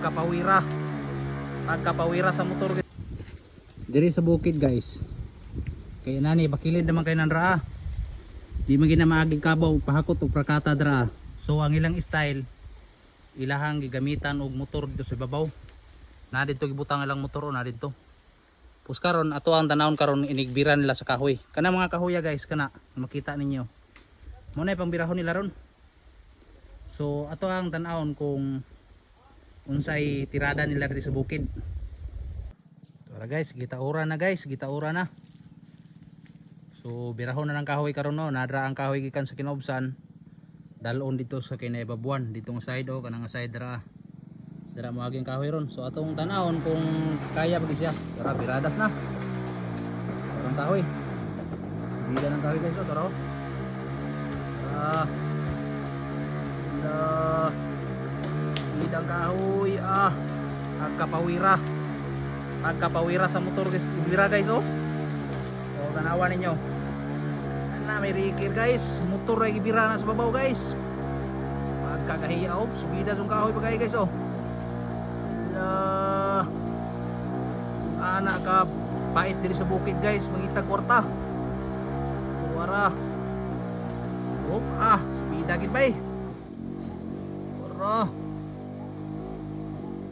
Pagkapawira sa motor diri sa bukid guys. Kaya nani bakilid naman kay nanra. Di man gina maagig kabaw pahakot og prakata dra. So ang ilang style ilahang gigamitan og motor dito sa babaw. Na dito gibutang ilang motor na dito. Pus karon ato ang tanawon karon inigbiran nila sa kahoy. Kana mga kahoya guys kana makita ninyo. Mo na pangbirahon nila ron. So ato ang tanawon kung unsay tirada nila diri sa bukid. Tara guys, gitaura na guys, gitaura na. So birahon na ng kahoy karon no, nadra ang kahoy gikan sa kinobsan. Dalon dito sa kinaibabuan, ditong side o kanang side dra. Dra mo aging kahoy ron. So atong tanawon kung kaya bagi siya. Tara biradas na. Ang kahoy. Sibila ng kahoy guys, tara. Idang kahoy pagkapawira sa motor guys, ibira guys oh. So tanawan ninyo. Na may rigir guys, motor ay ibira na sa babaw guys. Pagkakahiya oh, subida sung kahoy pagay guys oh. Anak ka pait diri sa bukid guys, mangita kwarta. Wara. Oh, subida gid bay. Wara.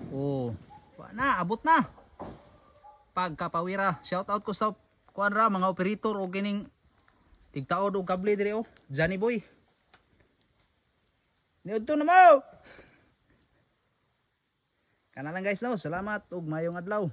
Oh, na abot na. Pagkapawira, shout out ko sa kuan ra mga operator o kining tigtaod og kable diri oh, Johnny Boy. Niudto na mo. Kana lang guys no, salamat ug mayong adlaw.